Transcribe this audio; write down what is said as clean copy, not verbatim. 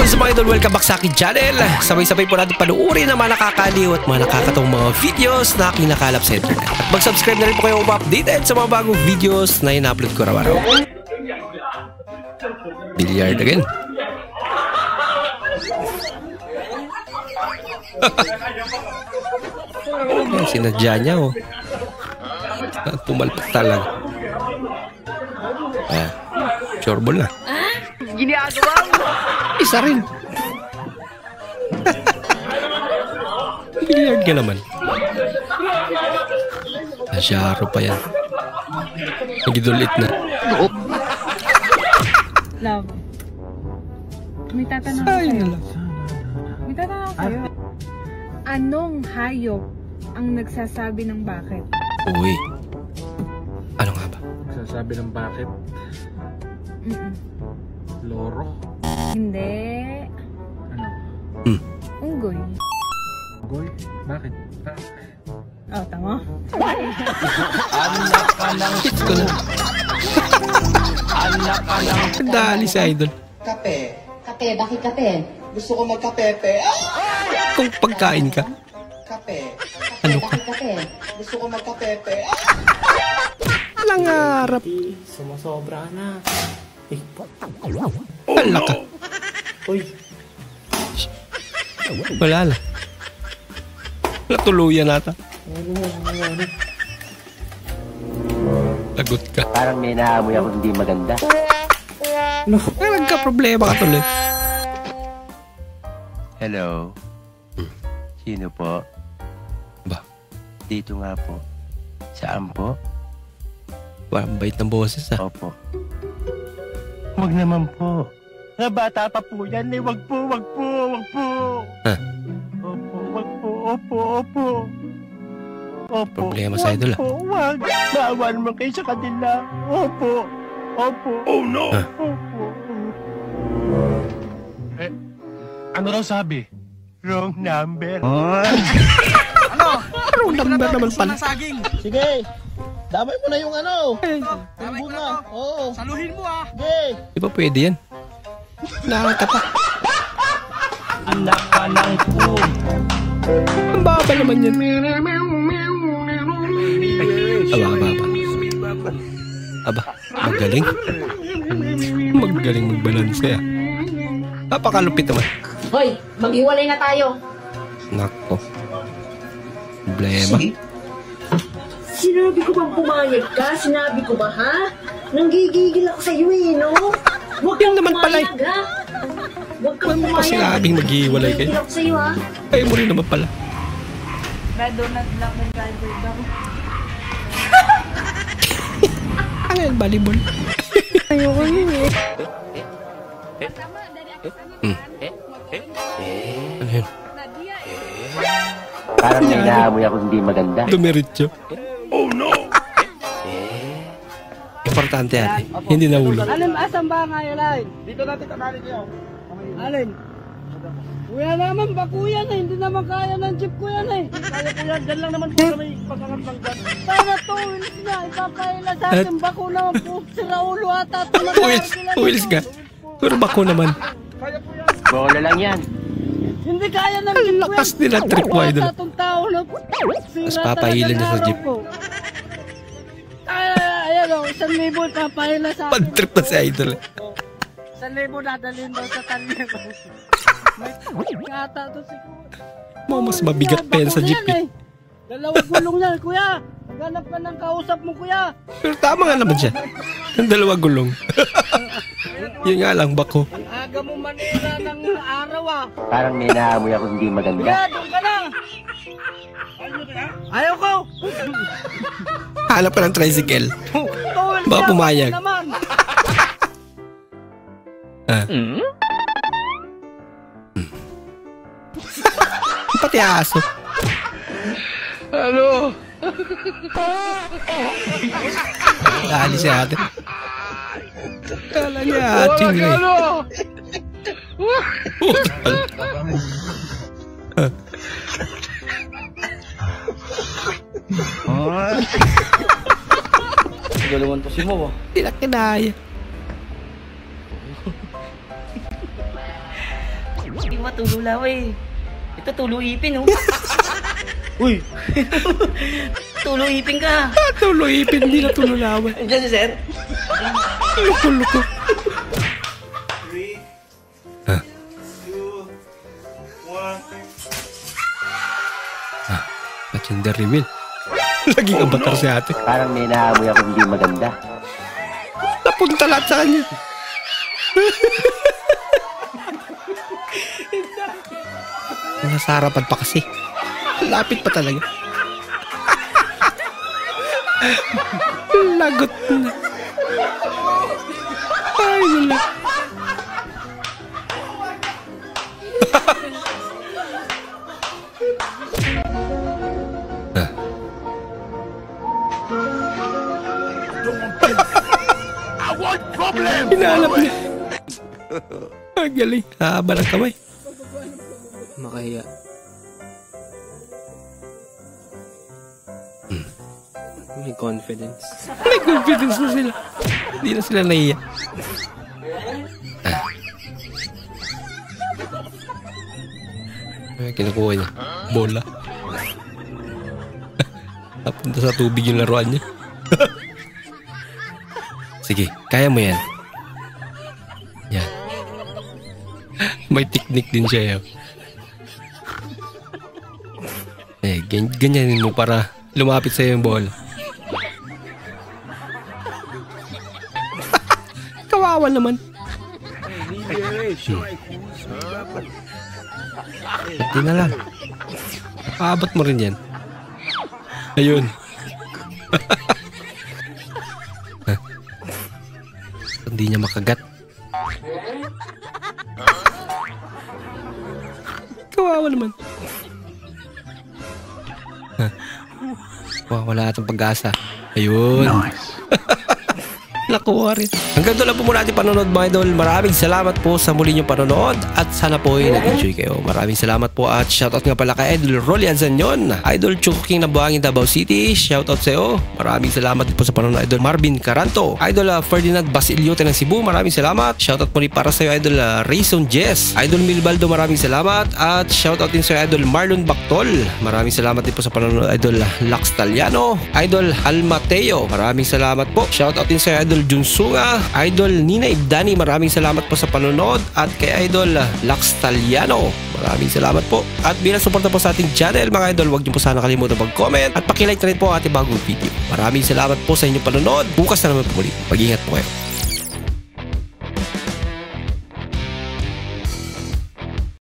What's up mga idol? Welcome back sa akin channel. Sabay-sabay po natin panuorin ang mga nakakaliw at mga nakakatawang mga videos na aking nakalap sa internet. At mag-subscribe na rin po kayo updated sa mga bagong videos na in-upload ko araw-araw. Billiard again. Sinadya niya oh. Pumalpak talaga. Ayan. Chorbol na. Ginagawa mo. Isa rin. Billiard ka naman. Nasyaro pa yan. Nagidulit na. Love. May tatanong sa'yo. May tatanong sa'yo. Anong hayop ang nagsasabi ng bakit? Uy. Ano nga ba? Nagsasabi ng bakit? Loro? Hindi. Ano? Unggoy. Unggoy? Bakit? Oh, tama. Anak ka ng... Hit ko na. Anak ka ng... Dali si Idol. Kape. Kape, bakit kape? Gusto ko magkapepe. Kung pagkain ka. Kape. Ano ka? Bakit kape? Gusto ko magkapepe. Nangarap. Sumusobra ka na. Hala ka. Uy. Wala lang. Natuluyan nata. Lagot ka. Parang may naamoy ako hindi maganda. Nagka-problema ka tuloy. Hello? Sino po? Ba? Dito nga po. Saan po? Parang bait ng boses ah. Opo. Wag naman po. Nga bata pa po yan eh. Wag po, wag po, wag po. Huh? Opo, wag po, opo, opo. Opo. Problema sa idol ah. Opo, wag. Bawal mo kayo sa kanila. Opo. Opo. Oh no. Huh? Opo. Ano raw sabi? Wrong number. Anong number naman pala? Sige. Damay mo na yung ano. Yung bunga. Oo. Saluhin mo ah! Sige. Di ba pwede yan? Nakakata pa. Anak ka ng po. Ang baba naman yan. Aba. Magaling. Magaling magbalanse ah. Napakalupit naman. Hoy, maghiwalay na tayo. Nako. Problema. Sinabi ko bang pumayag ka? Sinabi ko ba, ha? Nanggigigil ako sa'yo eh, no? Huwag kang naman pala eh. pumayag, ha? Huwag kang Ano pa pumayag. sinabing maghiwalay kayo? Nanggigigil ako sa'yo, ha? Kayo mo rin naman pala. Donut lang ng driver daw. Ano yan, volleyball? Ayoko yun eh. Ano yan? Parang may naamoy ako hindi maganda. Dumiritso. Oh no! Importante ate. Hindi nahulog. Alin, asan ba nga yun, Alin? Dito natin tanarin niyo. Alin? Kuya naman, bako yan eh. Hindi naman kaya ng jeep ko yan eh. Kaya ko yan, dyan lang naman po kami pagkangat ng dyan. Tama to, Wills na. Ipapaila sa atin, bako naman po. Sira ulo ata. Wills ka. Pero bako naman. Kaya po yan. Bola lang yan. Hindi kaya ng Ang jeep ko yan. lakas nila trip mo, idol. Tatong tao na po. Mas papahilan niya sa jeep. Ayan o, 1,000 papahila sa akin. Bad trip na si idol. 1,000 dadalhin daw sa tanyo. May kata to si Kuya. Mas mabigat pa yan sa jeep eh. Dalawang gulong yan, Kuya. Maghanap ka ng kausap mo, Kuya. Pero tama nga naman siya. Ang dalawa gulong. Yun nga lang, bako. Ang aga mo manira ng araw ah. Parang may naamoy ako hindi maganda. Kuya, doon ka na. Ayaw ko. Hanap ka ng tricycle. Towel Baka siya, pumayag. naman. Ah. Pati aso. Ano? Dali si ate. Kala niya ate nga eh. Galungan to si Mo. Hindi na kinaya. Hindi ba tulo laway? Ito tulo ipin, oh. Uy! Tulo ipin ka. Tulo ipin, hindi na tulo laway. Andiyan si sir. Luko. 3, 2, 1. Gender reveal. Laging avatar si ate. Parang may naamoy ako hindi maganda. Napunta lahat sa kanya. Nasa harapan pa kasi. Lapit pa talaga. Lagot na. Ay, wala. Hinalap niya. Ang galing. Haba ng kamay. Makahiya. May confidence. May confidence na sila. Hindi na sila naiya. Ay, kinukuha niya. Bola. Napunta sa tubig yung laruan niya. Sige, kaya mo yan. Yan. May technique din siya. Eh, ganyanin mo para lumapit sa'yo yung bola. Kawawa naman. Hindi na lang. Paabot mo rin yan. Ayun. Hindi niya makagat. Kawawa naman. Wala atong pag-asa. Ayun. Nakuha rin. Hanggang doon lang po muna ating panonood mga idol. Maraming salamat po sa muli niyong panonood at sana po ay nag-enjoy kayo. Maraming salamat po at shoutout nga pala kay Idol Rolly Azanyon, Idol Chuking na Buhangin Davao City. Shoutout sa iyo. Maraming salamat po sa panonood Idol Marvin Caranto, Idol Ferdinand Basiliote ng Cebu. Maraming salamat. Shoutout po rin para sa iyo Idol Rayson Jess, Idol Milbaldo. Maraming salamat at shoutout din sa iyo Idol Marlon Bactol. Maraming salamat din po sa panonood Idol Lax Taliano, Idol Almateo. Maraming salamat po. Shoutout din sa iyo Idol Junsunga, Idol Nina Ibdani, maraming salamat po sa panonood at kay Idol Lax Taliano, maraming salamat po. At bilang suporta po sa ating channel mga idol, huwag niyo po sana kalimutan mag-comment at pakilike na rin po ang ating bagong video. Maraming salamat po sa inyong panonood. Bukas na naman po muli. Mag-ingat po kayo.